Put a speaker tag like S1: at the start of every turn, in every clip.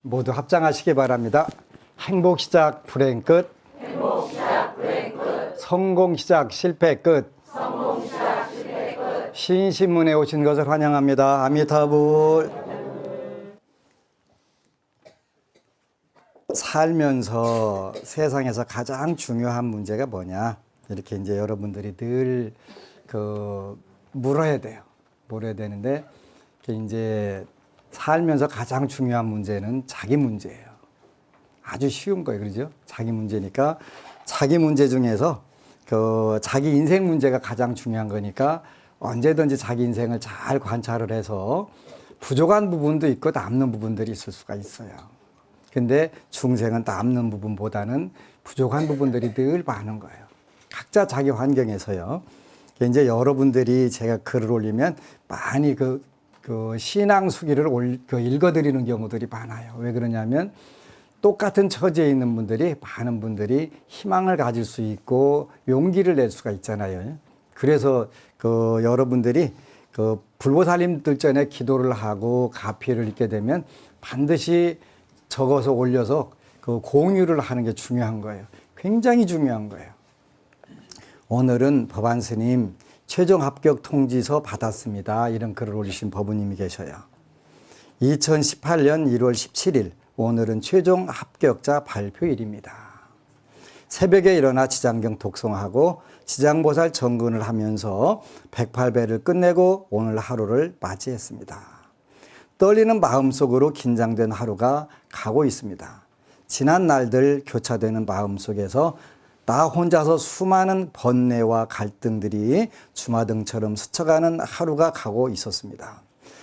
S1: 모두 합장하시기 바랍니다. 행복 시작 불행 끝. 성공 시작 실패 끝. 신신문에 오신 것을 환영합니다. 아미타불. 살면서 세상에서 가장 중요한 문제가 뭐냐? 이렇게 이제 여러분들이 늘 물어야 돼요. 물어야 되는데 이제 살면서 가장 중요한 문제는 자기 문제예요. 아주 쉬운 거예요. 그러죠? 자기 문제니까 자기 문제 중에서 자기 인생 문제가 가장 중요한 거니까 언제든지 자기 인생을 잘 관찰을 해서 부족한 부분도 있고 남는 부분들이 있을 수가 있어요. 근데 중생은 남는 부분보다는 부족한 부분들이 늘 많은 거예요. 각자 자기 환경에서요. 이제 여러분들이 제가 글을 올리면 많이 신앙 수기를 읽어드리는 경우들이 많아요. 왜 그러냐면 똑같은 처지에 있는 분들이 많은 분들이 희망을 가질 수 있고 용기를 낼 수가 있잖아요. 그래서 여러분들이 불보살님들 전에 기도를 하고 가피를 읽게 되면 반드시 적어서 올려서 공유를 하는 게 중요한 거예요. 굉장히 중요한 거예요. 오늘은 법안스님 최종 합격 통지서 받았습니다. 이런 글을 올리신 법우님이 계셔요. 2018년 1월 17일 오늘은 최종 합격자 발표일입니다. 새벽에 일어나 지장경 독송하고 지장보살 정근을 하면서 108배를 끝내고 오늘 하루를 맞이했습니다. 떨리는 마음속으로 긴장된 하루가 가고 있습니다. 지난 날들 교차되는 마음속에서 나 혼자서 수많은 번뇌와 갈등들이 주마등처럼 스쳐가는 하루가 가고 있었습니다.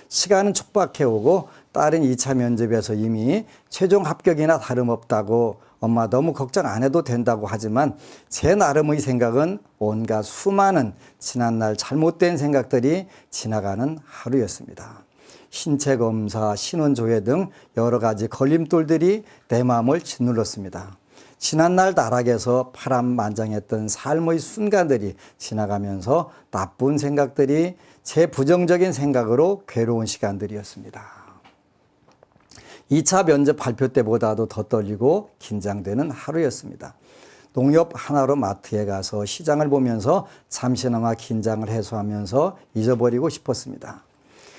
S1: 시간은 촉박해오고 딸은 2차 면접에서 이미 최종 합격이나 다름없다고 엄마 너무 걱정 안 해도 된다고 하지만 제 나름의 생각은 온갖 수많은 지난날 잘못된 생각들이 지나가는 하루였습니다. 신체 검사, 신원조회 등 여러 가지 걸림돌들이 내 마음을 짓눌렀습니다. 지난날 나락에서 파란만장했던 삶의 순간들이 지나가면서 나쁜 생각들이 제 부정적인 생각으로 괴로운 시간들이었습니다. 2차 면접 발표 때보다도 더 떨리고 긴장되는 하루였습니다. 농협 하나로 마트에 가서 시장을 보면서 잠시나마 긴장을 해소하면서 잊어버리고 싶었습니다.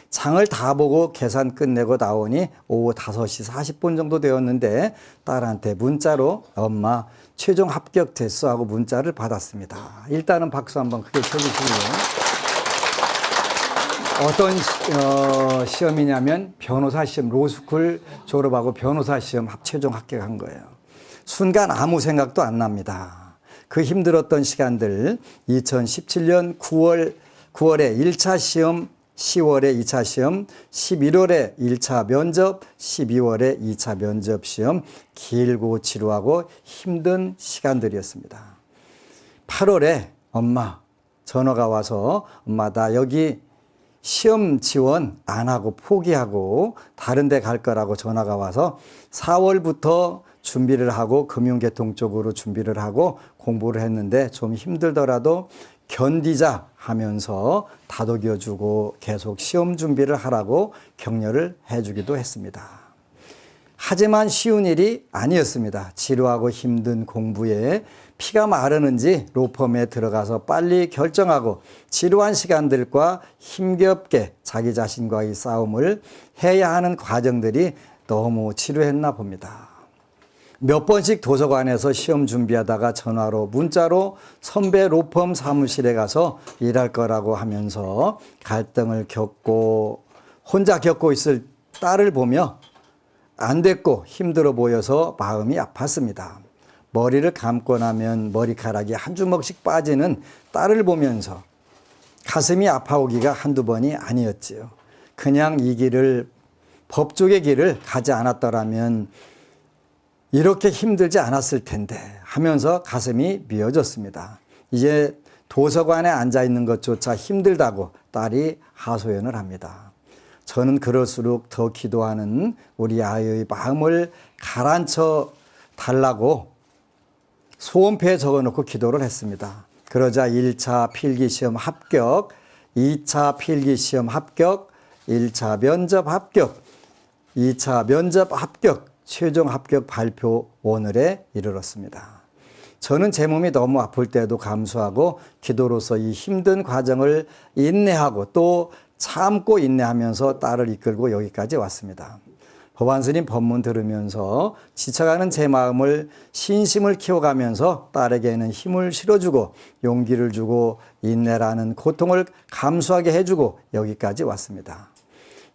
S1: 장을 다 보고 계산 끝내고 나오니 오후 5시 40분 정도 되었는데 딸한테 문자로 엄마 최종 합격됐어 하고 문자를 받았습니다. 일단은 박수 한번 크게 쳐주시고요. 어떤 시험이냐면 변호사 시험, 로스쿨 졸업하고 변호사 시험 최종 합격한 거예요. 순간 아무 생각도 안 납니다. 그 힘들었던 시간들 2017년 9월에 1차 시험, 10월에 2차 시험, 11월에 1차 면접, 12월에 2차 면접 시험 길고 지루하고 힘든 시간들이었습니다. 8월에 엄마 전화가 와서 엄마 나 여기 시험 지원 안 하고 포기하고 다른 데 갈 거라고 전화가 와서 4월부터 준비를 하고 금융계통 쪽으로 준비를 하고 공부를 했는데 좀 힘들더라도 견디자 하면서 다독여주고 계속 시험 준비를 하라고 격려를 해주기도 했습니다. 하지만 쉬운 일이 아니었습니다. 지루하고 힘든 공부에 피가 마르는지 로펌에 들어가서 빨리 결정하고 지루한 시간들과 힘겹게 자기 자신과의 싸움을 해야 하는 과정들이 너무 지루했나 봅니다. 몇 번씩 도서관에서 시험 준비하다가 전화로 문자로 선배 로펌 사무실에 가서 일할 거라고 하면서 갈등을 겪고 혼자 겪고 있을 딸을 보며 안 됐고 힘들어 보여서 마음이 아팠습니다. 머리를 감고 나면 머리카락이 한 주먹씩 빠지는 딸을 보면서 가슴이 아파오기가 한두 번이 아니었지요. 그냥 이 길을 법조계 길을 가지 않았더라면 이렇게 힘들지 않았을 텐데 하면서 가슴이 미어졌습니다. 이제 도서관에 앉아 있는 것조차 힘들다고 딸이 하소연을 합니다. 저는 그럴수록 더 기도하는 우리 아이의 마음을 가라앉혀 달라고 소원표에 적어놓고 기도를 했습니다. 그러자 1차 필기시험 합격, 2차 필기시험 합격, 1차 면접 합격, 2차 면접 합격, 최종 합격 발표 오늘에 이르렀습니다. 저는 제 몸이 너무 아플 때도 감수하고 기도로서 이 힘든 과정을 인내하고 또 참고 인내하면서 딸을 이끌고 여기까지 왔습니다. 법안스님 법문 들으면서 지쳐가는 제 마음을 신심을 키워가면서 딸에게는 힘을 실어주고 용기를 주고 인내라는 고통을 감수하게 해주고 여기까지 왔습니다.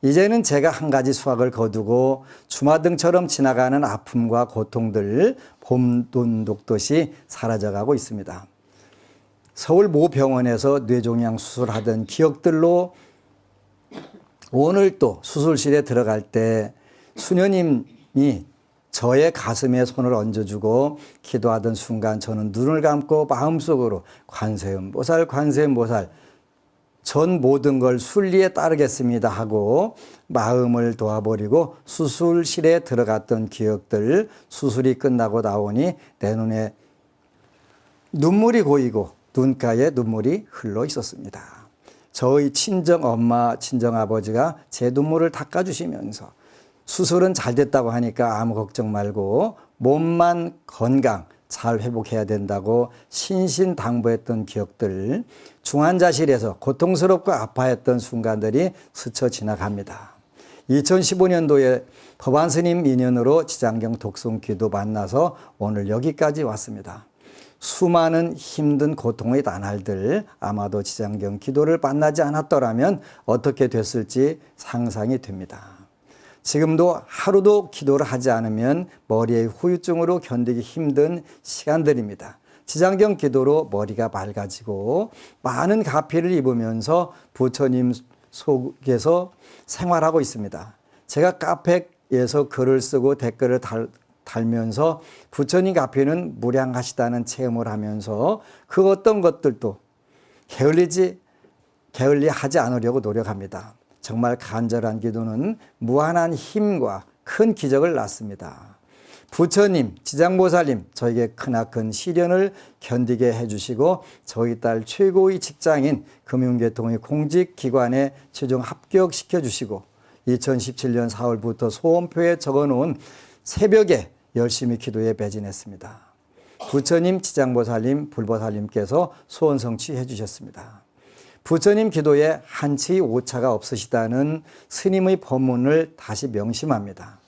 S1: 이제는 제가 한 가지 수확을 거두고 주마등처럼 지나가는 아픔과 고통들 봄돈 녹듯이 사라져가고 있습니다. 서울 모 병원에서 뇌종양 수술하던 기억들로 오늘 또 수술실에 들어갈 때 수녀님이 저의 가슴에 손을 얹어주고 기도하던 순간 저는 눈을 감고 마음속으로 관세음보살 관세음보살 전 모든 걸 순리에 따르겠습니다 하고 마음을 놓아버리고 수술실에 들어갔던 기억들 수술이 끝나고 나오니 내 눈에 눈물이 고이고 눈가에 눈물이 흘러 있었습니다. 저희 친정 엄마 친정 아버지가 제 눈물을 닦아주시면서 수술은 잘 됐다고 하니까 아무 걱정 말고 몸만 건강 잘 회복해야 된다고 신신당부했던 기억들, 중환자실에서 고통스럽고 아파했던 순간들이 스쳐 지나갑니다. 2015년도에 법안스님 인연으로 지장경 독송기도 만나서 오늘 여기까지 왔습니다. 수많은 힘든 고통의 나날들 아마도 지장경 기도를 만나지 않았더라면 어떻게 됐을지 상상이 됩니다. 지금도 하루도 기도를 하지 않으면 머리의 후유증으로 견디기 힘든 시간들입니다. 지장경 기도로 머리가 맑아지고 많은 가피를 입으면서 부처님 속에서 생활하고 있습니다. 제가 카페에서 글을 쓰고 댓글을 달면서 부처님 가피는 무량하시다는 체험을 하면서 그 어떤 것들도 게을리 하지 않으려고 노력합니다. 정말 간절한 기도는 무한한 힘과 큰 기적을 낳습니다. 부처님, 지장보살님 저에게 크나큰 시련을 견디게 해주시고 저희 딸 최고의 직장인 금융계통의 공직기관에 최종 합격시켜 주시고 2017년 4월부터 소원표에 적어놓은 새벽에 열심히 기도에 매진했습니다. 부처님, 지장보살님, 불보살님께서 소원 성취해 주셨습니다. 부처님 기도에 한치 오차가 없으시다는 스님의 법문을 다시 명심합니다.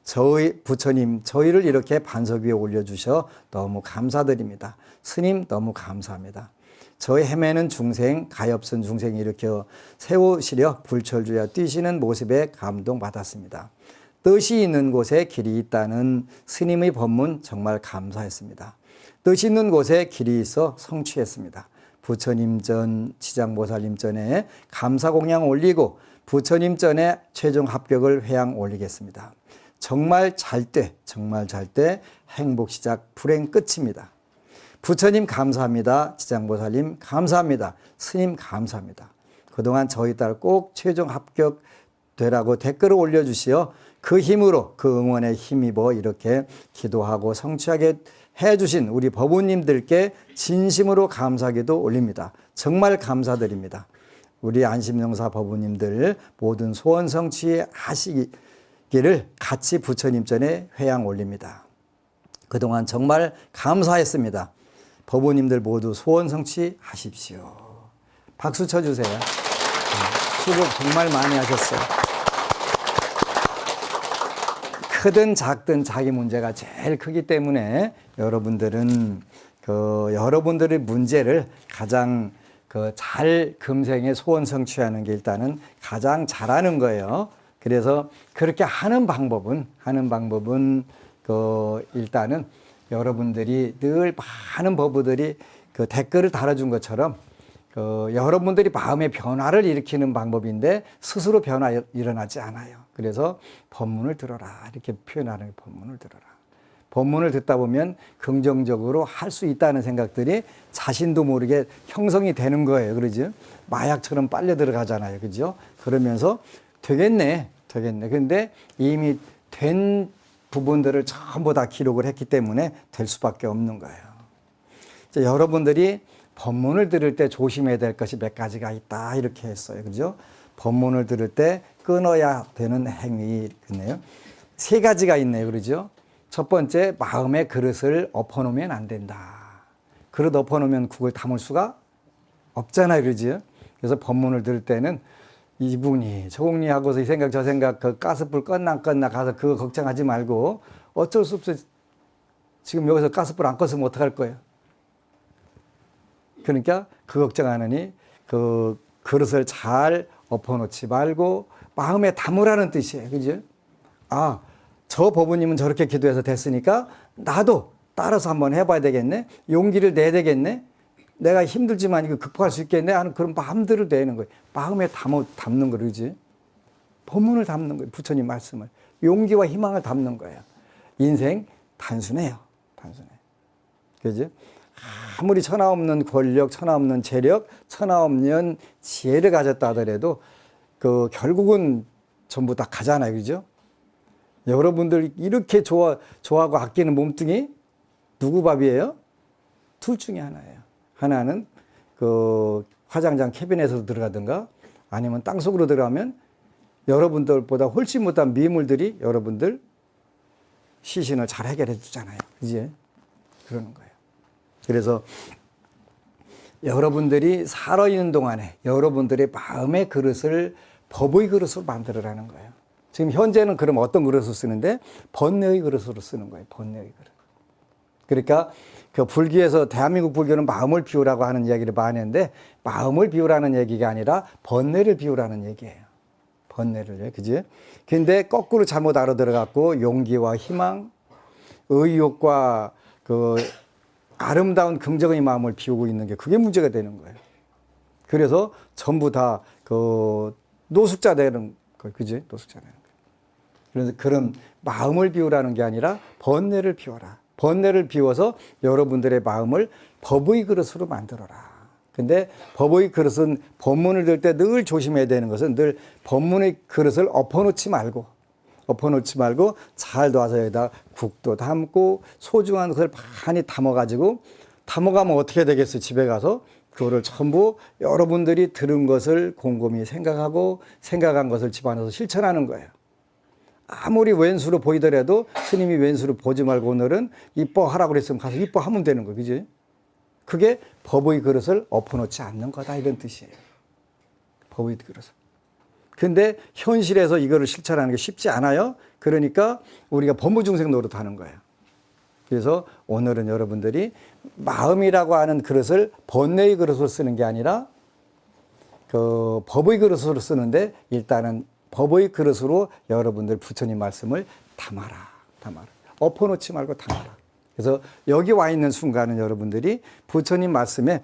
S1: 저희 부처님, 저희를 이렇게 반석 위에 올려주셔 너무 감사드립니다. 스님 너무 감사합니다. 저희 헤매는 중생, 가엾은 중생 일으켜 세우시려 불철주야 뛰시는 모습에 감동받았습니다. 뜻이 있는 곳에 길이 있다는 스님의 법문 정말 감사했습니다. 뜻이 있는 곳에 길이 있어 성취했습니다. 부처님 전, 지장보살님 전에 감사공양 올리고 부처님 전에 최종 합격을 회양 올리겠습니다. 정말 잘 때 행복 시작, 불행 끝입니다. 부처님 감사합니다. 지장보살님 감사합니다. 스님 감사합니다. 그동안 저희 딸 꼭 최종 합격 되라고 댓글을 올려주시어 그 힘으로 그 응원에 힘입어 이렇게 기도하고 성취하게 해주신 우리 법우님들께 진심으로 감사기도 올립니다. 정말 감사드립니다. 우리 안심영사 법우님들 모든 소원 성취하시기를 같이 부처님 전에 회양 올립니다. 그동안 정말 감사했습니다. 법우님들 모두 소원 성취하십시오. 박수 쳐주세요. 수고 정말 많이 하셨어요. 크든 작든 자기 문제가 제일 크기 때문에 여러분들은 여러분들의 문제를 가장 잘 금생에 소원 성취하는 게 일단은 가장 잘하는 거예요. 그래서 그렇게 하는 방법은 일단은 여러분들이 늘 많은 법우들이 댓글을 달아준 것처럼 여러분들이 마음의 변화를 일으키는 방법인데 스스로 변화 일어나지 않아요. 그래서 법문을 들어라 이렇게 표현하는 법문을 들어라. 법문을 듣다 보면 긍정적으로 할 수 있다는 생각들이 자신도 모르게 형성이 되는 거예요. 그러죠? 마약처럼 빨려 들어가잖아요. 그죠? 그러면서 되겠네. 근데 이미 된 부분들을 전부 다 기록을 했기 때문에 될 수밖에 없는 거예요. 여러분들이 법문을 들을 때 조심해야 될 것이 몇 가지가 있다 이렇게 했어요. 그죠? 법문을 들을 때 끊어야 되는 행위겠네요. 세 가지가 있네요. 그러죠? 첫 번째, 마음의 그릇을 엎어놓으면 안 된다. 그릇 엎어놓으면 국을 담을 수가 없잖아요. 그러죠? 그래서 법문을 들을 때는 이분이 저공리 하고서 이 생각 저 생각 그 가스불 껐나 안 껐나 가서 그거 걱정하지 말고 어쩔 수 없어. 지금 여기서 가스불 안 껐으면 어떡할 거예요? 그러니까 그 걱정하느니 그 그릇을 잘 엎어놓지 말고 마음에 담으라는 뜻이에요. 그죠? 아, 저 법부님은 저렇게 기도해서 됐으니까 나도 따라서 한번 해봐야 되겠네. 용기를 내야 되겠네. 내가 힘들지만 이거 극복할 수 있겠네 하는 그런 마음들을 내는 거예요. 마음에 담는 거예요. 그지? 법문을 담는 거예요. 부처님 말씀을. 용기와 희망을 담는 거예요. 인생 단순해요. 단순해. 그지? 아무리 천하 없는 권력, 천하 없는 재력, 천하 없는 지혜를 가졌다 하더라도 그 결국은 전부 다 가잖아요. 그죠? 여러분들 이렇게 좋아하고 아끼는 몸뚱이 누구 밥이에요? 둘 중에 하나예요. 하나는 그 화장장 캐비넷으로 들어가든가 아니면 땅속으로 들어가면 여러분들보다 훨씬 못한 미물들이 여러분들 시신을 잘 해결해 주잖아요. 그지? 그러는 거예요. 그래서 여러분들이 살아있는 동안에 여러분들의 마음의 그릇을 법의 그릇으로 만들어라는 거예요. 지금 현재는 그럼 어떤 그릇을 쓰는데 번뇌의 그릇으로 쓰는 거예요. 번뇌의 그릇. 그러니까 그 불교에서 대한민국 불교는 마음을 비우라고 하는 이야기를 많이 했는데 마음을 비우라는 얘기가 아니라 번뇌를 비우라는 얘기예요. 번뇌를. 그지? 근데 거꾸로 잘못 알아들어갖고 용기와 희망, 의욕과 그 아름다운 긍정의 마음을 비우고 있는 게 그게 문제가 되는 거예요. 그래서 전부 다 그 노숙자 되는 거, 그지? 노숙자 되는 거. 그래서 그런 마음을 비우라는 게 아니라 번뇌를 비워라. 번뇌를 비워서 여러분들의 마음을 법의 그릇으로 만들어라. 근데 법의 그릇은 법문을 들 때 늘 조심해야 되는 것은 늘 법문의 그릇을 엎어놓지 말고 잘 놔서 여기다 국도 담고 소중한 것을 많이 담아가지고 담아가면 어떻게 되겠어요? 집에 가서 그거를 전부 여러분들이 들은 것을 곰곰이 생각하고 생각한 것을 집안에서 실천하는 거예요. 아무리 왼수로 보이더라도 스님이 왼수로 보지 말고 오늘은 이뻐하라고 그랬으면 가서 이뻐하면 되는 거예요. 그지? 그게 법의 그릇을 엎어놓지 않는 거다 이런 뜻이에요. 법의 그릇을. 근데 현실에서 이거를 실천하는 게 쉽지 않아요. 그러니까 우리가 법무중생 노릇하는 거예요. 그래서 오늘은 여러분들이 마음이라고 하는 그릇을 번뇌의 그릇으로 쓰는 게 아니라 그 법의 그릇으로 쓰는데 일단은 법의 그릇으로 여러분들 부처님 말씀을 담아라. 엎어놓지 말고 담아라. 그래서 여기 와 있는 순간은 여러분들이 부처님 말씀에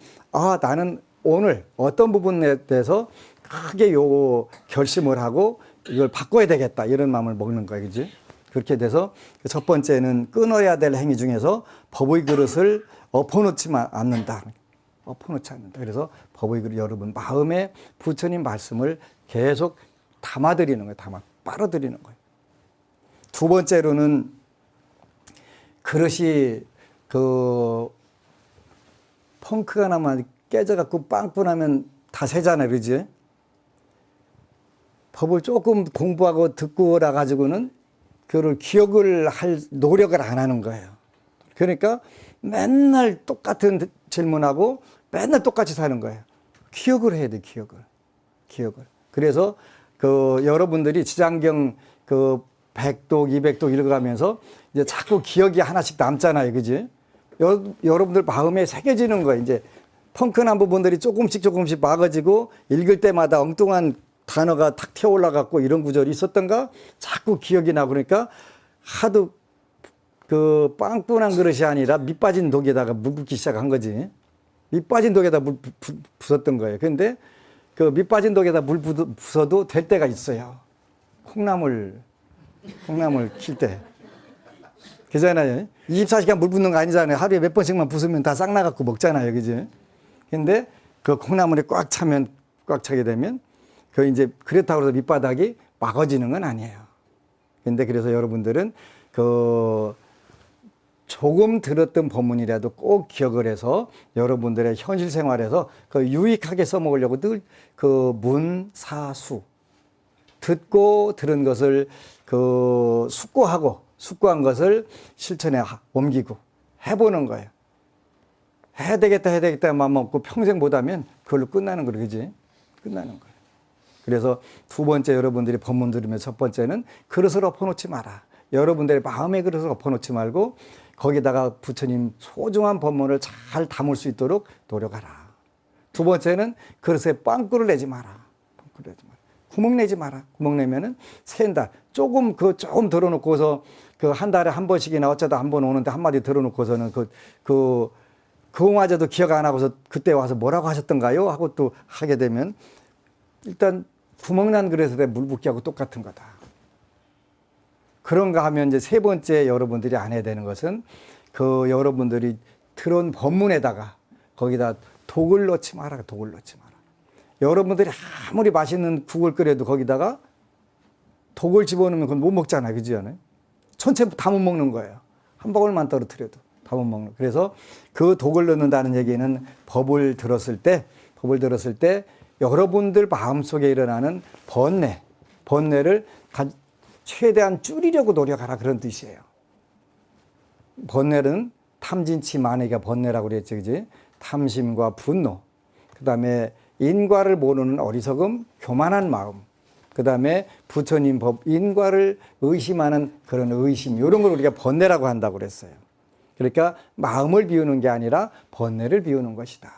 S1: 나는 오늘 어떤 부분에 대해서 크게 요 결심을 하고 이걸 바꿔야 되겠다 이런 마음을 먹는 거예요. 그지? 그렇게 돼서 첫 번째는 끊어야 될 행위 중에서 법의 그릇을 엎어놓지 않는다. 엎어놓지 않는다. 그래서 법의 그릇 여러분 마음에 부처님 말씀을 계속 담아드리는 거예요. 빨아들이는 거예요. 두 번째로는 그릇이 그 펑크가 나면 깨져갖고 빵꾸 나면 다 새잖아요. 그지? 법을 조금 공부하고 듣고 오라 가지고는 그걸 기억을 할 노력을 안 하는 거예요. 그러니까 맨날 똑같은 질문하고 맨날 똑같이 사는 거예요. 기억을 해야 돼, 기억을. 그래서 그 여러분들이 지장경 그 100독, 200독 읽어가면서 이제 자꾸 기억이 하나씩 남잖아요. 그지? 여러분들 마음에 새겨지는 거예요. 이제 펑크난 부분들이 조금씩 막아지고 읽을 때마다 엉뚱한 단어가 탁 튀어 올라갔고 이런 구절이 있었던가 자꾸 기억이 나고 그러니까 하도 그 빵꾸난 그릇이 아니라 밑 빠진 독에다가 물 붓기 시작한 거지. 밑 빠진 독에다 물 부었던 거예요. 근데 그 밑 빠진 독에다 물 부어도 될 때가 있어요. 콩나물 킬 때. 그잖아요. 24시간 물 붓는 거 아니잖아요. 하루에 몇 번씩만 부으면 다 싹 나갖고 먹잖아요. 그지? 근데 그 콩나물이 꽉 차게 되면 그 이제 그렇다고 해서 밑바닥이 막아지는 건 아니에요. 근데 그래서 여러분들은 그 조금 들었던 법문이라도 꼭 기억을 해서 여러분들의 현실 생활에서 그 유익하게 써먹으려고 늘 그 문사수 듣고 들은 것을 그 숙고한 것을 실천에 옮기고 해보는 거예요. 해야 되겠다 마음 먹고 평생 못하면 그걸로 끝나는 거예요. 그지? 끝나는 거예요. 그래서 두 번째 여러분들이 법문 들으면 첫 번째는 그릇을 엎어놓지 마라. 여러분들의 마음의 그릇을 엎어놓지 말고 거기다가 부처님 소중한 법문을 잘 담을 수 있도록 노력하라. 두 번째는 그릇에 빵꾸를 내지 마라. 구멍 내지 마라. 구멍 내면은 샌다. 조금 들어놓고서 그 한 달에 한 번씩이나 어쩌다 한 번 오는데 한마디 들어놓고서는 그거마저도 기억 안 하고서 그때 와서 뭐라고 하셨던가요? 하고 또 하게 되면 일단 구멍난 그릇에 물 붓기 하고 똑같은 거다. 그런가 하면 이제 세 번째 여러분들이 안 해야 되는 것은 그 여러분들이 들은 법문에다가 거기다 독을 넣지 마라. 독을 넣지 마라. 여러분들이 아무리 맛있는 국을 끓여도 거기다가 독을 집어넣으면 그건 못 먹잖아요. 그지 않아요? 전체 다 못 먹는 거예요. 한 방울만 떨어뜨려도 다 못 먹는. 그래서 그 독을 넣는다는 얘기는 법을 들었을 때 여러분들 마음속에 일어나는 번뇌를 최대한 줄이려고 노력하라 그런 뜻이에요. 번뇌는 탐진치 만회가 번뇌라고 그랬죠. 그지? 탐심과 분노, 그 다음에 인과를 모르는 어리석음, 교만한 마음, 그 다음에 부처님 법, 인과를 의심하는 그런 의심, 이런 걸 우리가 번뇌라고 한다고 그랬어요. 그러니까 마음을 비우는 게 아니라 번뇌를 비우는 것이다.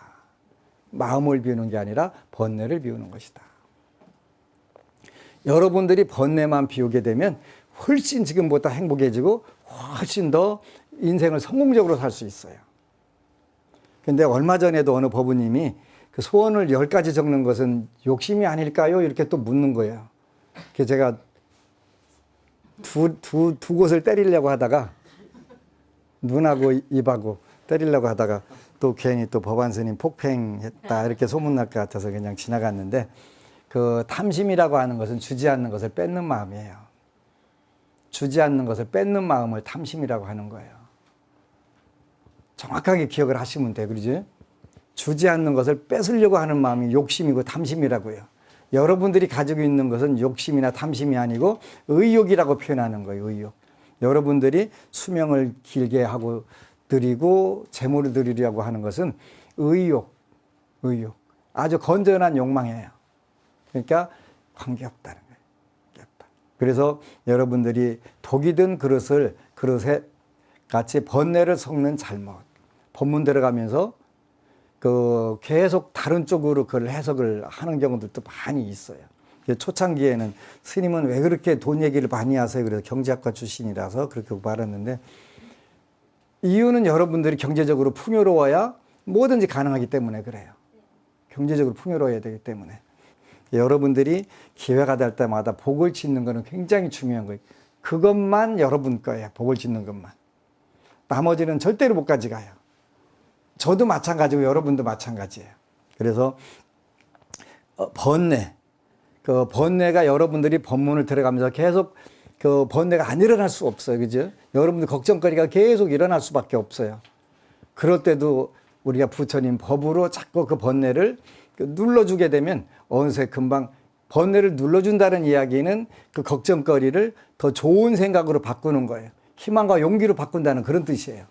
S1: 마음을 비우는 게 아니라 번뇌를 비우는 것이다. 여러분들이 번뇌만 비우게 되면 훨씬 지금보다 행복해지고 훨씬 더 인생을 성공적으로 살 수 있어요. 근데 얼마 전에도 어느 법우님이 그 소원을 10가지 적는 것은 욕심이 아닐까요? 이렇게 또 묻는 거예요. 그래서 제가 두 곳을 때리려고 하다가 눈하고 입하고 때리려고 하다가 또 괜히 또 법안 스님 폭행했다 이렇게 소문날 것 같아서 그냥 지나갔는데 그 탐심이라고 하는 것은 주지 않는 것을 뺏는 마음이에요. 주지 않는 것을 뺏는 마음을 탐심이라고 하는 거예요. 정확하게 기억을 하시면 돼요. 그러지? 주지 않는 것을 뺏으려고 하는 마음이 욕심이고 탐심이라고요. 여러분들이 가지고 있는 것은 욕심이나 탐심이 아니고 의욕이라고 표현하는 거예요. 의욕. 여러분들이 수명을 길게 하고 드리고 재물을 드리려고 하는 것은 의욕. 아주 건전한 욕망이에요. 그러니까 관계없다는 거예요. 관계없다. 그래서 여러분들이 독이 든 그릇에 같이 번뇌를 섞는 잘못. 법문 들어가면서 계속 다른 쪽으로 그걸 해석을 하는 경우들도 많이 있어요. 초창기에는 스님은 왜 그렇게 돈 얘기를 많이 하세요? 그래서 경제학과 출신이라서 그렇게 말했는데 이유는 여러분들이 경제적으로 풍요로워야 뭐든지 가능하기 때문에 그래요. 경제적으로 풍요로워야 되기 때문에. 여러분들이 기회가 될 때마다 복을 짓는 거는 굉장히 중요한 거예요. 그것만 여러분 거예요. 복을 짓는 것만. 나머지는 절대로 못 가져가요. 저도 마찬가지고 여러분도 마찬가지예요. 그래서 번뇌가 여러분들이 법문을 들어가면서 계속 그 번뇌가 안 일어날 수 없어요. 그죠? 여러분들 걱정거리가 계속 일어날 수밖에 없어요. 그럴 때도 우리가 부처님 법으로 자꾸 그 번뇌를 눌러주게 되면 어느새 금방 번뇌를 눌러준다는 이야기는 그 걱정거리를 더 좋은 생각으로 바꾸는 거예요. 희망과 용기로 바꾼다는 그런 뜻이에요.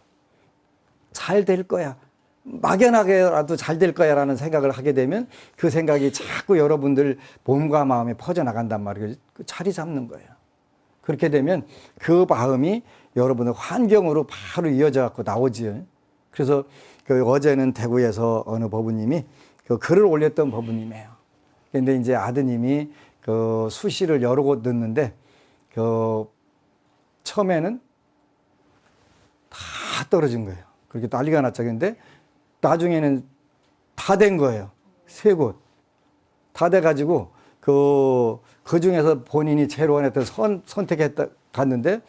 S1: 잘 될 거야. 막연하게라도 잘 될 거야 라는 생각을 하게 되면 그 생각이 자꾸 여러분들 몸과 마음에 퍼져나간단 말이에요. 자리 잡는 거예요. 그렇게 되면 그 마음이 여러분의 환경으로 바로 이어져 갖고 나오지요. 그래서 어제는 대구에서 어느 법우님이 글을 올렸던 법우님이에요. 근데 이제 아드님이 수시를 여러 곳 넣는데 처음에는 다 떨어진 거예요. 그렇게 난리가 났죠. 근데 나중에는 다 된 거예요. 3곳. 다 돼가지고, 그 중에서 본인이 제일 원했던 선택했다, 갔는데,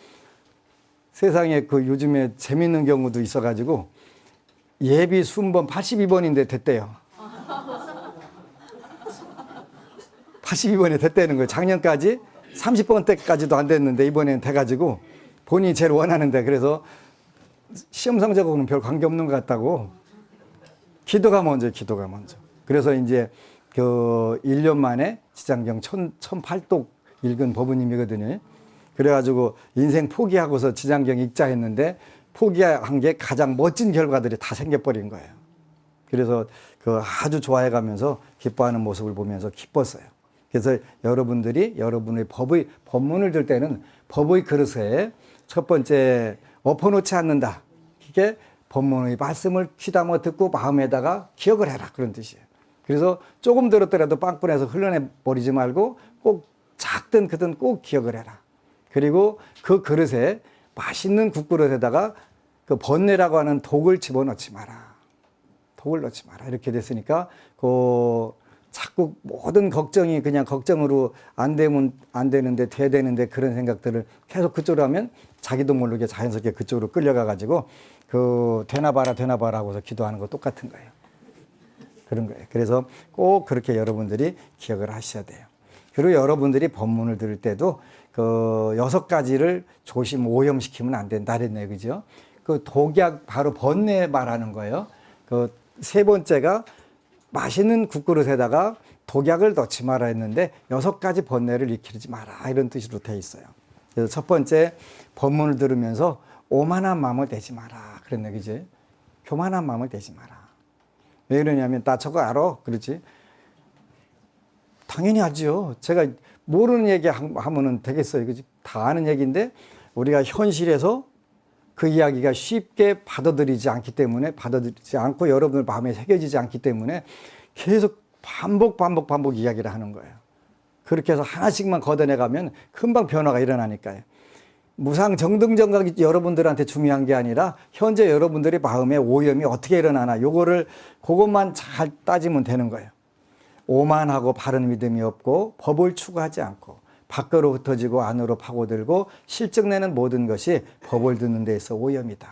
S1: 세상에 요즘에 재밌는 경우도 있어가지고, 예비 순번 82번인데 됐대요. 82번이 됐다는 거예요. 작년까지 30번 때까지도 안 됐는데, 이번에는 돼가지고, 본인이 제일 원하는데, 그래서 시험 성적하고는 별 관계없는 것 같다고. 기도가 먼저, 기도가 먼저. 그래서 이제 그 1년 만에 지장경 1008독 읽은 법부님이거든요. 그래가지고 인생 포기하고서 지장경 읽자 했는데 포기한 게 가장 멋진 결과들이 다 생겨버린 거예요. 그래서 그 아주 좋아해가면서 기뻐하는 모습을 보면서 기뻤어요. 그래서 여러분들이 여러분의 법문을 들 때는 법의 그릇에 첫 번째 엎어놓지 않는다. 이게 법문의 말씀을 귀담아 듣고 마음에다가 기억을 해라. 그런 뜻이에요. 그래서 조금 들었더라도 빵꾸내서 흘러내버리지 말고 꼭 작든 크든 꼭 기억을 해라. 그리고 그 그릇에 맛있는 국그릇에다가 그 번뇌라고 하는 독을 집어넣지 마라. 독을 넣지 마라. 이렇게 됐으니까 자꾸 모든 걱정이 그냥 걱정으로 안 되면 안 되는데 돼야 되는데 그런 생각들을 계속 그쪽으로 하면 자기도 모르게 자연스럽게 그쪽으로 끌려가 가지고 되나 봐라 하고서 기도하는 거 똑같은 거예요. 그런 거예요. 그래서 꼭 그렇게 여러분들이 기억을 하셔야 돼요. 그리고 여러분들이 법문을 들을 때도 그 6가지를 조심 오염시키면 안 된다 그랬네요. 그죠? 그 독약 바로 번뇌 말하는 거예요. 그 3번째가 맛있는 국그릇에다가 독약을 넣지 마라 했는데 6가지 번뇌를 일으키지 마라 이런 뜻으로 돼 있어요. 그래서 첫 번째 법문을 들으면서 오만한 마음을 내지 마라 그랬네. 그지? 교만한 마음을 내지 마라. 왜 그러냐면 나 저거 알아. 그렇지? 당연히 알죠. 제가 모르는 얘기 하면은 되겠어요. 그지? 다 아는 얘기인데 우리가 현실에서 그 이야기가 쉽게 받아들이지 않고 여러분들 마음에 새겨지지 않기 때문에 계속 반복 이야기를 하는 거예요. 그렇게 해서 하나씩만 걷어내 가면 금방 변화가 일어나니까요. 무상정등정각이 여러분들한테 중요한 게 아니라 현재 여러분들의 마음에 오염이 어떻게 일어나나 그것만 잘 따지면 되는 거예요. 오만하고 바른 믿음이 없고 법을 추구하지 않고 밖으로 흩어지고 안으로 파고들고 실증내는 모든 것이 법을 듣는 데 있어 오염이다.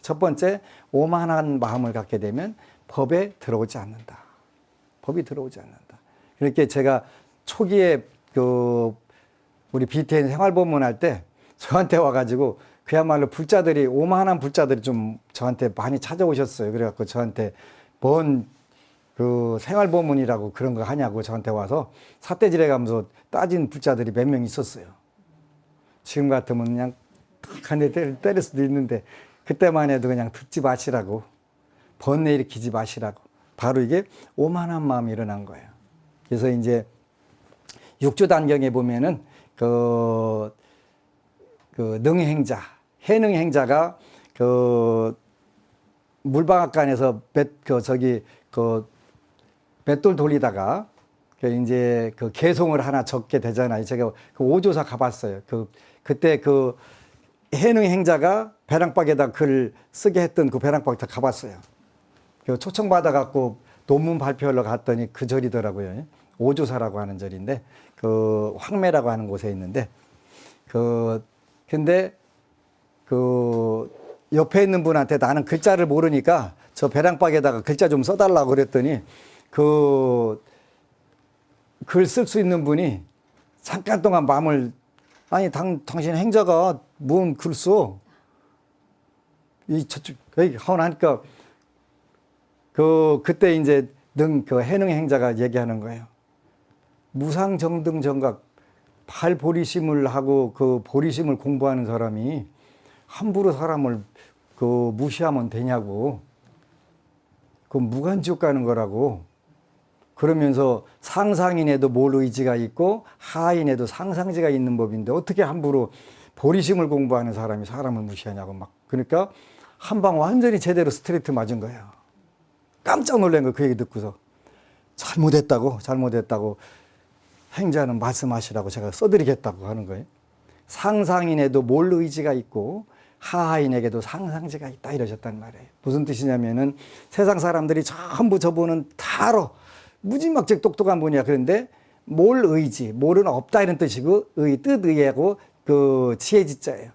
S1: 첫 번째, 오만한 마음을 갖게 되면 법에 들어오지 않는다. 법이 들어오지 않는다. 그렇게 제가 초기에 우리 BTN 생활법문 할 때 저한테 와가지고 그야말로 오만한 불자들이 좀 저한테 많이 찾아오셨어요. 그래갖고 저한테 생활법문이라고 그런 거 하냐고 저한테 와서 삿대질해 가면서 따진 불자들이 몇 명 있었어요. 지금 같으면 그냥 한 대 때릴 수도 있는데 그때만 해도 그냥 듣지 마시라고 번뇌 일으키지 마시라고 바로 이게 오만한 마음이 일어난 거예요. 그래서 이제 6조 단경에 보면은 능행자, 해능행자가 물방앗간에서 맷돌 돌리다가 이제 개송을 하나 적게 되잖아요. 제가 오조사 가봤어요. 그때 해능행자가 배랑박에다 글 쓰게 했던 그 배랑박에 가봤어요. 초청받아갖고 논문 발표하러 갔더니 그 절이더라고요. 오조사라고 하는 절인데, 황매라고 하는 곳에 있는데, 근데, 옆에 있는 분한테 나는 글자를 모르니까 저 배랑박에다가 글자 좀 써달라고 그랬더니, 글 쓸 수 있는 분이 잠깐 동안 당신 행자가 뭔 글 써? 하니까, 그때 이제 해능 행자가 얘기하는 거예요. 무상정등정각 팔보리심을 하고 보리심을 공부하는 사람이 함부로 사람을 무시하면 되냐고. 무간지옥 가는 거라고. 그러면서 상상인에도 몰 의지가 있고 하인에도 상상지가 있는 법인데 어떻게 함부로 보리심을 공부하는 사람이 사람을 무시하냐고 그러니까 한 방 완전히 제대로 스트레이트 맞은 거예요. 깜짝 놀란 거 그 얘기 듣고서 잘못했다고 행자는 말씀하시라고 제가 써드리겠다고 하는 거예요. 상상인에도 몰 의지가 있고 하하인에게도 상상지가 있다 이러셨단 말이에요. 무슨 뜻이냐면은 세상 사람들이 전부 저분은 다 알아. 무지막지하게 똑똑한 분이야. 그런데 몰 의지, 몰은 없다 이런 뜻이고 뜻의하고 지혜지자예요.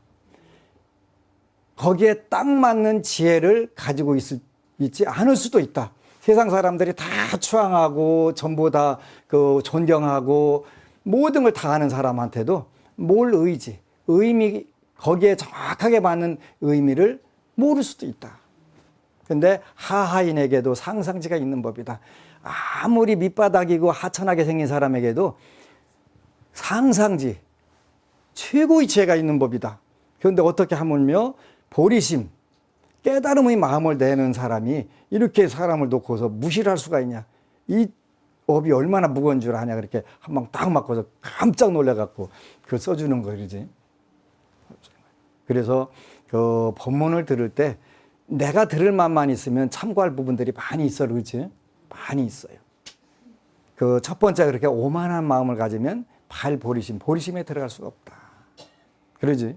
S1: 거기에 딱 맞는 지혜를 가지고 있지 않을 수도 있다. 세상 사람들이 다 추앙하고 전부 다 존경하고 모든 걸 다 아는 사람한테도 몰 의지, 의미 거기에 정확하게 맞는 의미를 모를 수도 있다. 근데 하하인에게도 상상지가 있는 법이다. 아무리 밑바닥이고 하천하게 생긴 사람에게도 상상지, 최고의 지혜가 있는 법이다. 그런데 어떻게 하물며 보리심, 깨달음의 마음을 내는 사람이 이렇게 사람을 놓고서 무시를 할 수가 있냐. 이 업이 얼마나 무거운 줄 아냐. 그렇게 한 방 딱 맞고서 깜짝 놀래갖고 그걸 써주는 거지. 그래서 그 법문을 들을 때 내가 들을 맛만 있으면 참고할 부분들이 많이 있어. 그렇지? 많이 있어요. 그 첫 번째 그렇게 오만한 마음을 가지면 보리심에 들어갈 수가 없다. 그러지?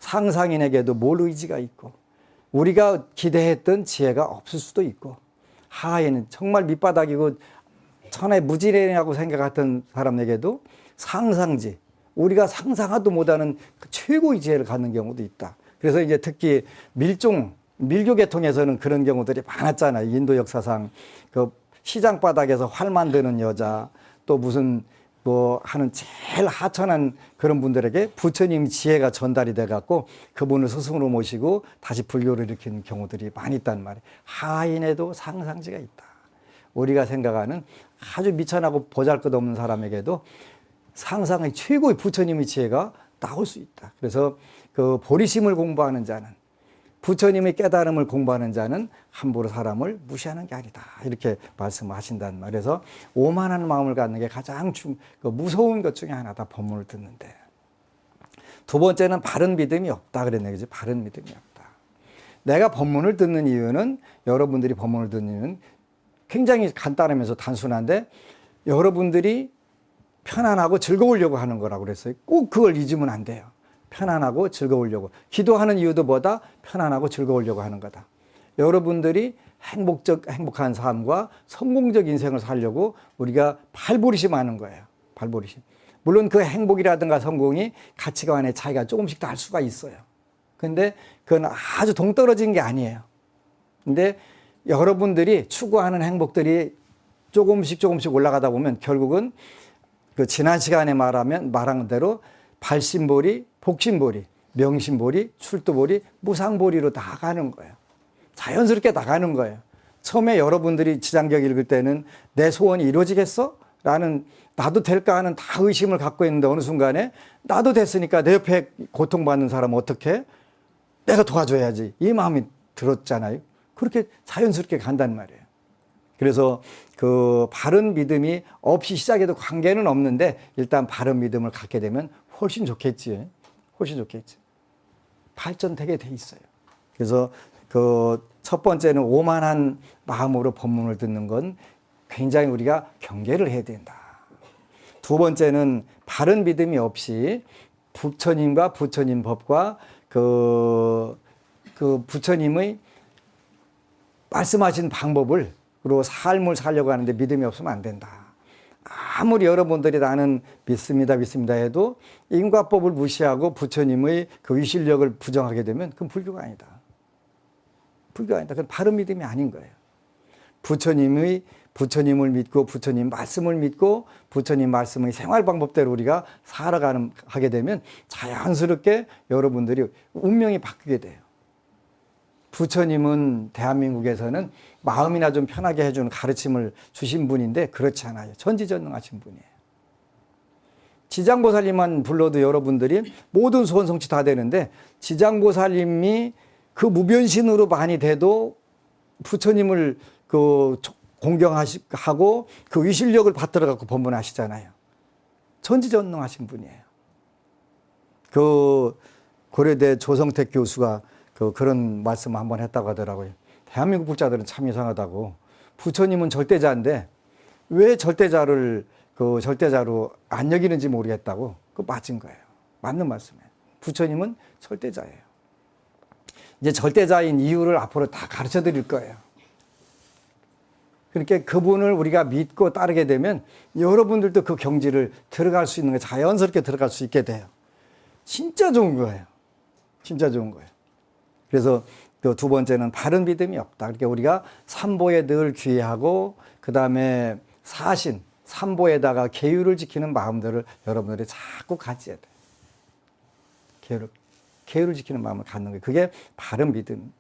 S1: 상상인에게도 몰 의지가 있고 우리가 기대했던 지혜가 없을 수도 있고 하하에는 정말 밑바닥이고 천하의 무지랭이라고 생각했던 사람에게도 상상지, 우리가 상상하도 못하는 그 최고의 지혜를 갖는 경우도 있다. 그래서 이제 특히 밀교 계통에서는 그런 경우들이 많았잖아요. 인도 역사상 그 시장 바닥에서 활 만드는 여자, 또 무슨 뭐 하는 제일 하천한 그런 분들에게 부처님 지혜가 전달이 돼 갖고 그분을 스승으로 모시고 다시 불교를 일으키는 경우들이 많이 있단 말이에요. 하인에도 상상지가 있다. 우리가 생각하는 아주 미천하고 보잘것없는 사람에게도 상상의 최고의 부처님의 지혜가 나올 수 있다. 그래서 그 보리심을 공부하는 자는, 부처님의 깨달음을 공부하는 자는 함부로 사람을 무시하는 게 아니다. 이렇게 말씀하신단 말이에요. 그래서 오만한 마음을 갖는 게 가장 무서운 것 중에 하나다. 법문을 듣는데. 두 번째는 바른 믿음이 없다. 그랬네. 그지? 바른 믿음이 없다. 내가 법문을 듣는 이유는, 여러분들이 법문을 듣는 이유는 굉장히 간단하면서 단순한데 여러분들이 편안하고 즐거우려고 하는 거라고 그랬어요. 꼭 그걸 잊으면 안 돼요. 편안하고 즐거우려고. 기도하는 이유도 뭐다? 편안하고 즐거우려고 하는 거다. 여러분들이 행복한 삶과 성공적 인생을 살려고 우리가 발버리심하는 거예요. 발버리심. 물론 그 행복이라든가 성공이 가치관의 차이가 조금씩 날 수가 있어요. 근데 그건 아주 동떨어진 게 아니에요. 근데 여러분들이 추구하는 행복들이 조금씩 올라가다 보면 결국은 그 지난 시간에 말한 대로 발심보리, 복심보리, 명심보리, 출두보리, 무상보리로 나가는 거예요. 자연스럽게 나가는 거예요. 처음에 여러분들이 지장경 읽을 때는 내 소원이 이루어지겠어? 라는 나도 될까 하는 다 의심을 갖고 있는데 어느 순간에 나도 됐으니까 내 옆에 고통받는 사람 어떻게? 내가 도와줘야지. 이 마음이 들었잖아요. 그렇게 자연스럽게 간단 말이에요. 그래서 그 바른 믿음이 없이 시작해도 관계는 없는데 일단 바른 믿음을 갖게 되면 훨씬 좋겠지. 훨씬 좋겠지. 발전되게 돼 있어요. 그래서 그 첫 번째는 오만한 마음으로 법문을 듣는 건 굉장히 우리가 경계를 해야 된다. 두 번째는 바른 믿음이 없이 부처님과 부처님 법과 그 부처님의 말씀하신 방법으로 삶을 살려고 하는데 믿음이 없으면 안 된다. 아무리 여러분들이 나는 믿습니다 해도 인과법을 무시하고 부처님의 그 위실력을 부정하게 되면 그건 불교가 아니다. 불교가 아니다. 그건 바른 믿음이 아닌 거예요. 부처님을 믿고 부처님 말씀을 믿고 부처님 말씀의 생활 방법대로 우리가 하게 되면 자연스럽게 여러분들이 운명이 바뀌게 돼요. 부처님은 대한민국에서는 마음이나 좀 편하게 해주는 가르침을 주신 분인데 그렇지 않아요. 전지전능하신 분이에요. 지장보살님만 불러도 여러분들이 모든 소원 성취 다 되는데 지장보살님이 그 무변신으로 많이 돼도 부처님을 공경하고 그 위실력을 받들어 갖고 법문하시잖아요. 전지전능하신 분이에요. 그 고려대 조성택 교수가 그런 말씀을 한번 했다고 하더라고요. 대한민국 불자들은 참 이상하다고. 부처님은 절대자인데 왜 절대자로 안 여기는지 모르겠다고. 그거 맞은 거예요. 맞는 말씀이에요. 부처님은 절대자예요. 이제 절대자인 이유를 앞으로 다 가르쳐 드릴 거예요. 그러니까 그분을 우리가 믿고 따르게 되면 여러분들도 그 경지를 들어갈 수 있는 거 자연스럽게 들어갈 수 있게 돼요. 진짜 좋은 거예요. 진짜 좋은 거예요. 그래서 그 두 번째는 바른 믿음이 없다. 그러니까 우리가 삼보에 늘 귀하고 그 다음에 사신, 삼보에다가 계율을 지키는 마음들을 여러분들이 자꾸 가져야 돼요. 계율을 지키는 마음을 갖는 거예요. 그게 바른 믿음.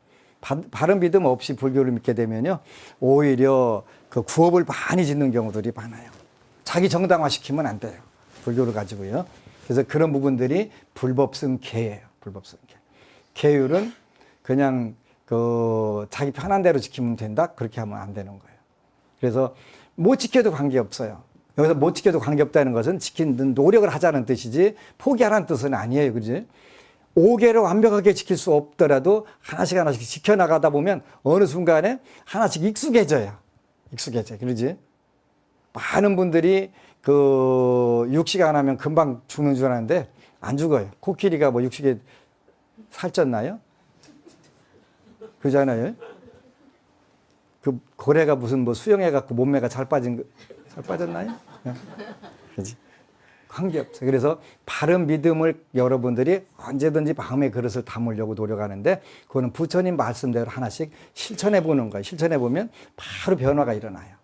S1: 바른 믿음 없이 불교를 믿게 되면요, 오히려 그 구업을 많이 짓는 경우들이 많아요. 자기 정당화시키면 안 돼요. 불교를 가지고요. 그래서 그런 부분들이 불법성 계예요. 불법성 계. 계율은 그냥 그 자기 편한 대로 지키면 된다. 그렇게 하면 안 되는 거예요. 그래서 못 지켜도 관계없어요. 여기서 못 지켜도 관계없다는 것은 지키는 노력을 하자는 뜻이지 포기하라는 뜻은 아니에요. 그지? 5개를 완벽하게 지킬 수 없더라도 하나씩 하나씩 지켜나가다 보면 어느 순간에 하나씩 익숙해져요. 익숙해져. 그러지? 많은 분들이 그 육식 안 하면 금방 죽는 줄 아는데 안 죽어요. 코끼리가 뭐 육식에 살쪘나요? 그러잖아요. 그 고래가 무슨 뭐 수영해갖고 몸매가 잘 빠졌나요? 그렇지. 관계없어요. 그래서 바른 믿음을 여러분들이 언제든지 마음의 그릇을 담으려고 노력하는데 그거는 부처님 말씀대로 하나씩 실천해 보는 거예요. 실천해 보면 바로 변화가 일어나요.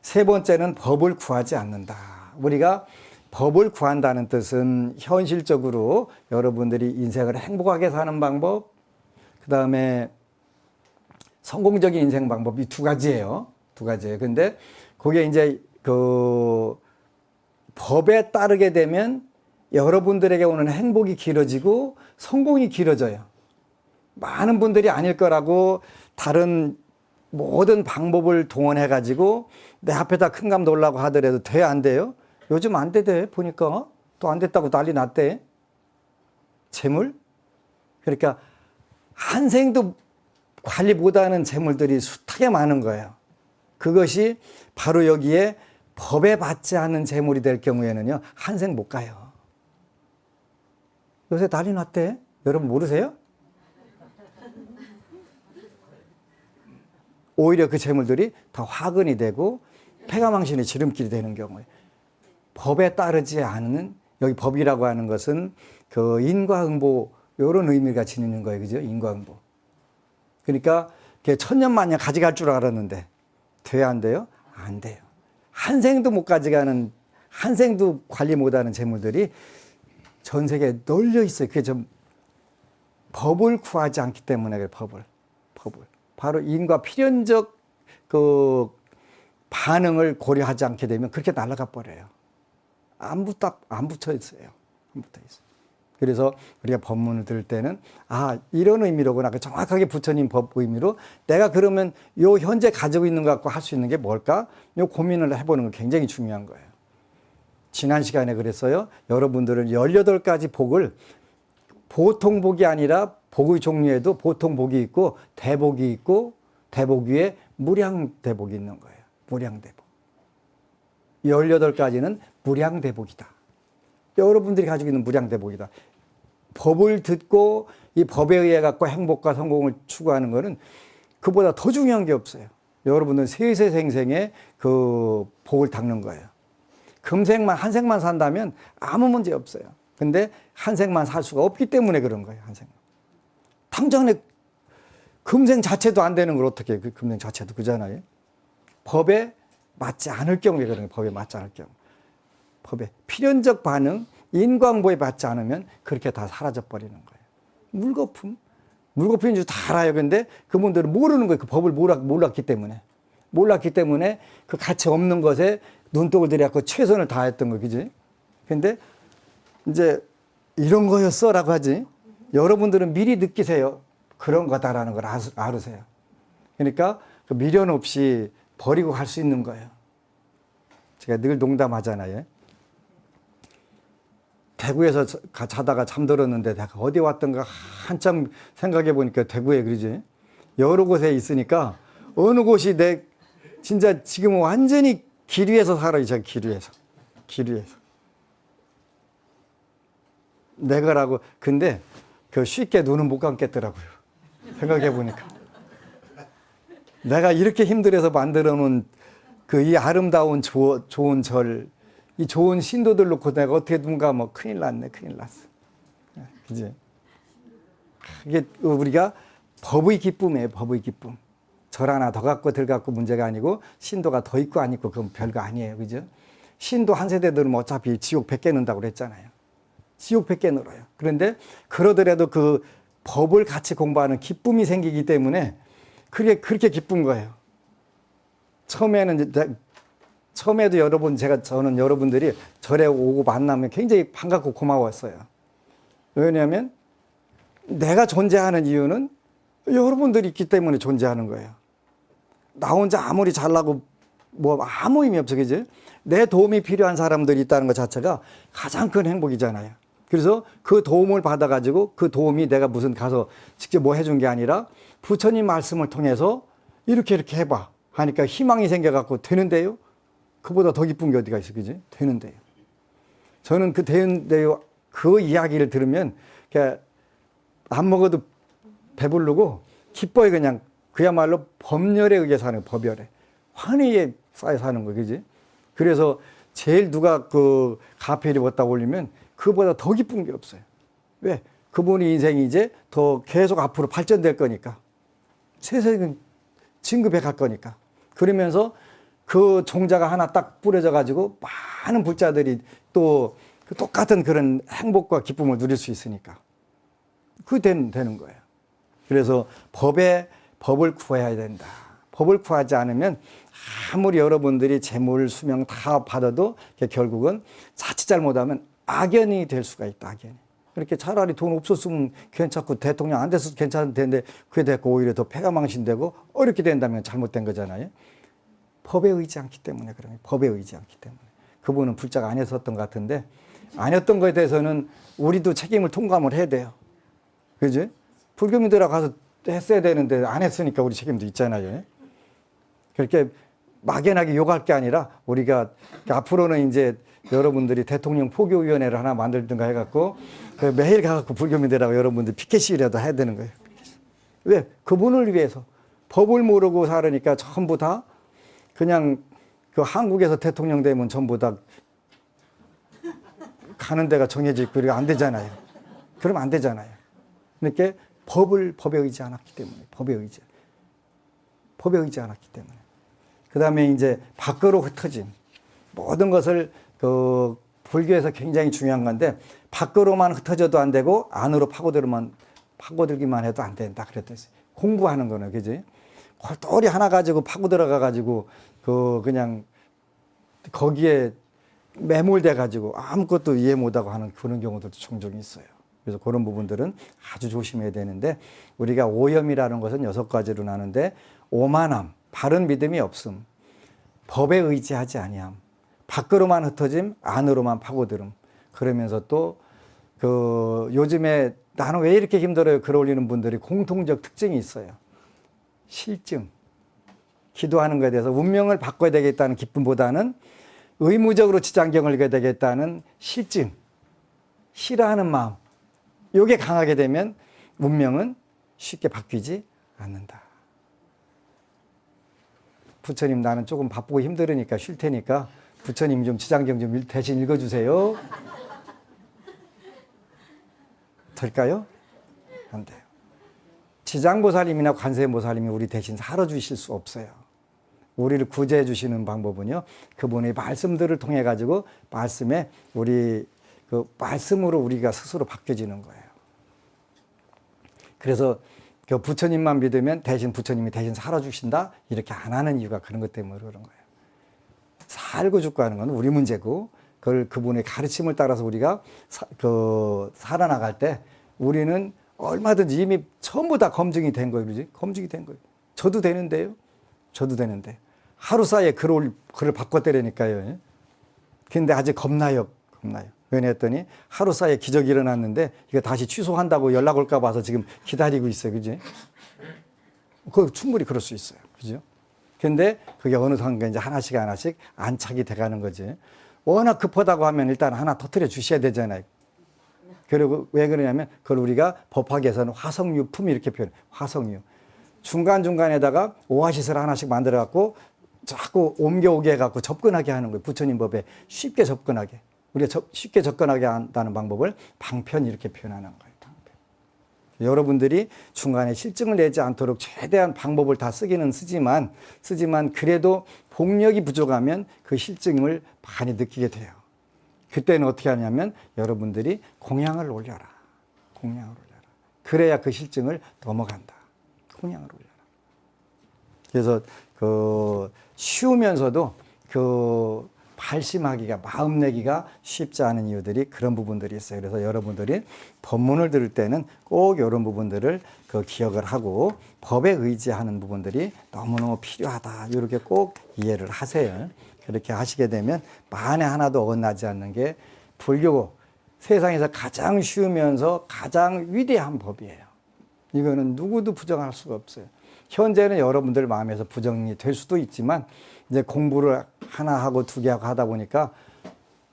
S1: 세 번째는 법을 구하지 않는다. 우리가 법을 구한다는 뜻은 현실적으로 여러분들이 인생을 행복하게 사는 방법, 그 다음에 성공적인 인생 방법, 이 두 가지예요. 두 가지예요. 근데 그게 이제 그 법에 따르게 되면 여러분들에게 오는 행복이 길어지고 성공이 길어져요. 많은 분들이 아닐 거라고 다른 모든 방법을 동원해 가지고 내 앞에다 큰 감 놓으려고 하더라도 돼, 안 돼요? 요즘 안 돼. 보니까 또 안 됐다고 난리 났대. 재물? 그러니까 한 생도 관리 못하는 재물들이 숱하게 많은 거예요. 그것이 바로 여기에 법에 받지 않는 재물이 될 경우에는요, 한 생 못 가요. 요새 난리 났대. 여러분 모르세요? 오히려 그 재물들이 더 화근이 되고 폐가망신의 지름길이 되는 경우에 법에 따르지 않는, 여기 법이라고 하는 것은 그 인과응보 이런 의미가 지니는 거예요. 그죠? 인과응보. 그러니까 천년만년 가져갈 줄 알았는데 돼야 안 돼요? 안 돼요. 한 생도 못 가져가는, 한 생도 관리 못하는 재물들이 전 세계에 널려 있어요. 그게 좀 법을 구하지 않기 때문에 그래요. 법을. 바로 인과 필연적 그 반응을 고려하지 않게 되면 그렇게 날아가 버려요. 안 붙어 있어요. 안 붙어 있어요. 그래서 우리가 법문을 들을 때는 아, 이런 의미로구나. 정확하게 부처님 법 의미로 내가 그러면 요 현재 가지고 있는 것 갖고 할 수 있는 게 뭘까? 요 고민을 해보는 거 굉장히 중요한 거예요. 지난 시간에 그랬어요. 여러분들은 18가지 복을 보통 복이 아니라 복의 종류에도 보통 복이 있고 대복이 있고 대복 위에 무량대복이 있는 거예요. 무량대복. 18가지는 무량대복이다. 여러분들이 가지고 있는 무량대복이다. 법을 듣고 이 법에 의해 갖고 행복과 성공을 추구하는 것은 그보다 더 중요한 게 없어요. 여러분은 세세생생의 그 복을 닦는 거예요. 금생만, 한 생만 산다면 아무 문제 없어요. 근데 한 생만 살 수가 없기 때문에 그런 거예요. 한 생만. 당장에 금생 자체도 안 되는 걸 어떻게 해? 그 금생 자체도 그잖아요. 법에 맞지 않을 경우에 그런 거예요. 법에 맞지 않을 경우. 법의 필연적 반응, 인과응보에 받지 않으면 그렇게 다 사라져버리는 거예요. 물거품인 줄 다 알아요. 근데 그분들은 모르는 거예요. 그 법을 몰랐기 때문에 그 가치 없는 것에 눈독을 들여갖고 최선을 다했던 거, 그지? 근데 이제 이런 거였어 라고 하지. 여러분들은 미리 느끼세요. 그런 거다라는 걸 알으세요. 그러니까 그 미련 없이 버리고 갈 수 있는 거예요. 제가 늘 농담하잖아요. 대구에서 자다가 잠들었는데 내가 어디 왔던가 한참 생각해 보니까 대구에 그러지. 여러 곳에 있으니까 어느 곳이 내 진짜 지금은 완전히 길 위에서 살아요. 제가 길 위에서. 내가라고. 근데 그 쉽게 눈은 못 감겠더라고요. 생각해 보니까. 내가 이렇게 힘들어서 만들어 놓은 그 이 아름다운 좋은 절, 이 좋은 신도들 놓고 내가 어떻게 눈 감아. 큰일 났네. 큰일 났어. 그지? 이게 우리가 법의 기쁨이에요. 법의 기쁨. 절 하나 더 갖고 덜 갖고 문제가 아니고 신도가 더 있고 안 있고 그건 별거 아니에요. 그죠? 신도 한 세대 들으면 어차피 지옥 100개 는다고 그랬잖아요. 지옥밖에 늘어요. 그런데 그러더라도 그 법을 같이 공부하는 기쁨이 생기기 때문에 그렇게 기쁜 거예요. 처음에도 저는 여러분들이 절에 오고 만나면 굉장히 반갑고 고마웠어요. 왜냐하면 내가 존재하는 이유는 여러분들이 있기 때문에 존재하는 거예요. 나 혼자 아무리 잘나고 뭐 아무 의미 없어, 그지? 내 도움이 필요한 사람들이 있다는 것 자체가 가장 큰 행복이잖아요. 그래서 그 도움을 받아가지고 그 도움이 내가 무슨 가서 직접 뭐 해준 게 아니라 부처님 말씀을 통해서 이렇게 해봐 하니까 희망이 생겨갖고 되는데요. 그보다 더 기쁜 게 어디가 있어, 그지? 되는데요. 저는 그 되는데요, 그 이야기를 들으면 그냥 안 먹어도 배부르고 기뻐요. 그냥 그야말로 법열에 의해 사는 법열에 환희에 쌓여 사는 거, 그지? 그래서 제일 누가 그 가페를 왔다 올리면 그보다 더 기쁜 게 없어요. 왜? 그분의 인생이 이제 더 계속 앞으로 발전될 거니까. 세상은 진급해 갈 거니까. 그러면서 그 종자가 하나 딱 뿌려져 가지고 많은 불자들이 또 똑같은 그런 행복과 기쁨을 누릴 수 있으니까. 그게 되는 거예요. 그래서 법을 구해야 된다. 법을 구하지 않으면 아무리 여러분들이 재물, 수명 다 받아도 결국은 자칫 잘못하면 악연이 될 수가 있다. 악연이. 그렇게 차라리 돈 없었으면 괜찮고 대통령 안 됐어도 괜찮을 텐데 그게 됐고 오히려 더 폐가 망신되고 어렵게 된다면 잘못된 거잖아요. 법에 의지 않기 때문에 그러면 법에 의지 않기 때문에. 그분은 불자가 아니었던 것 같은데 아니었던 것에 대해서는 우리도 책임을 통감을 해야 돼요. 그지? 불교민들하고 가서 했어야 되는데 안 했으니까 우리 책임도 있잖아요. 그렇게 막연하게 욕할 게 아니라 우리가 앞으로는 이제 여러분들이 대통령 포교위원회를 하나 만들든가 해갖고 매일 가갖고 불교민들하고 여러분들 피켓이라도 해야 되는 거예요. 왜? 그분을 위해서. 법을 모르고 살으니까 전부 다 그냥 그 한국에서 대통령 되면 전부 다 가는 데가 정해져 있고 그리고 안 되잖아요. 그러면 안 되잖아요. 그러니까 법에 의지 않았기 때문에. 법에 의지 않았기 때문에. 그 다음에 이제 밖으로 흩어진 모든 것을 그 불교에서 굉장히 중요한 건데 밖으로만 흩어져도 안 되고 안으로 파고들기만 해도 안 된다 그랬듯이 공부하는 거는 그지? 골똘히 하나 가지고 파고 들어가 가지고 그냥 거기에 매몰돼 가지고 아무것도 이해 못하고 하는 그런 경우들도 종종 있어요. 그래서 그런 부분들은 아주 조심해야 되는데 우리가 오염이라는 것은 6가지로 나누는데 오만함, 바른 믿음이 없음, 법에 의지하지 아니함, 밖으로만 흩어짐, 안으로만 파고들음. 그러면서 또 요즘에 나는 왜 이렇게 힘들어요? 글 올리는 분들이 공통적 특징이 있어요. 실증. 기도하는 것에 대해서 운명을 바꿔야 되겠다는 기쁨보다는 의무적으로 지장경을 읽어야 되겠다는 실증. 싫어하는 마음. 이게 강하게 되면 운명은 쉽게 바뀌지 않는다. 부처님 나는 조금 바쁘고 힘들으니까 쉴 테니까 부처님 좀 지장경 좀 대신 읽어주세요. 될까요? 안 돼요. 지장보살님이나 관세음보살님이 우리 대신 살아주실 수 없어요. 우리를 구제해 주시는 방법은요. 그분의 말씀들을 통해 가지고 말씀에 그 말씀으로 우리가 스스로 바뀌어지는 거예요. 그래서 그 부처님만 믿으면 부처님이 대신 살아주신다? 이렇게 안 하는 이유가 그런 것 때문에 그런 거예요. 살고 죽고 하는 건 우리 문제고, 그분의 가르침을 따라서 우리가 살아나갈 때 우리는 얼마든지 이미 전부 다 검증이 된 거예요. 그지? 검증이 된 거예요. 저도 되는데요. 저도 되는데. 하루 사이에 글을 바꿨대라니까요. 근데 아직 겁나요. 왜냐했더니 하루 사이에 기적이 일어났는데 이거 다시 취소한다고 연락 올까 봐서 지금 기다리고 있어요. 그지? 충분히 그럴 수 있어요. 그죠? 근데 그게 어느 순간 이제 하나씩 안착이 돼가는 거지. 워낙 급하다고 하면 일단 하나 터뜨려 주셔야 되잖아요. 그리고 왜 그러냐면 그걸 우리가 법학에서는 화석유품 이렇게 표현해요. 화석유. 중간중간에다가 오아시스를 하나씩 만들어 갖고 자꾸 옮겨오게 해갖고 접근하게 하는 거예요. 부처님 법에 쉽게 접근하게. 우리가 쉽게 접근하게 한다는 방법을 방편 이렇게 표현하는 거예요. 방편. 여러분들이 중간에 실증을 내지 않도록 최대한 방법을 다 쓰기는 쓰지만 그래도 복력이 부족하면 그 실증을 많이 느끼게 돼요. 그때는 어떻게 하냐면 여러분들이 공양을 올려라. 공양을 올려라. 그래야 그 실증을 넘어간다. 공양을 올려라. 그래서 쉬우면서도 발심하기가, 마음 내기가 쉽지 않은 이유들이 그런 부분들이 있어요. 그래서 여러분들이 법문을 들을 때는 꼭 이런 부분들을 기억을 하고 법에 의지하는 부분들이 너무너무 필요하다. 이렇게 꼭 이해를 하세요. 그렇게 하시게 되면 만에 하나도 어긋나지 않는 게 불교 세상에서 가장 쉬우면서 가장 위대한 법이에요. 이거는 누구도 부정할 수가 없어요. 현재는 여러분들 마음에서 부정이 될 수도 있지만 이제 공부를 하나 하고 두 개 하고 하다 보니까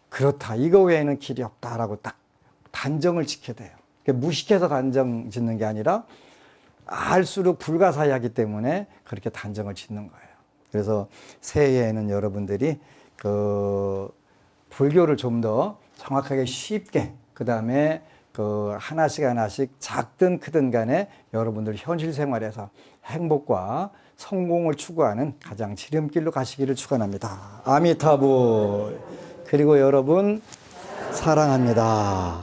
S1: 그렇다. 이거 외에는 길이 없다라고 딱 단정을 지켜야 돼요. 무식해서 단정 짓는 게 아니라 알수록 불가사의하기 때문에 그렇게 단정을 짓는 거예요. 그래서 새해에는 여러분들이 불교를 좀 더 정확하게 쉽게, 그 다음에 하나씩 하나씩 작든 크든 간에 여러분들 현실 생활에서 행복과 성공을 추구하는 가장 지름길로 가시기를 축원합니다. 아미타불. 그리고 여러분 사랑합니다.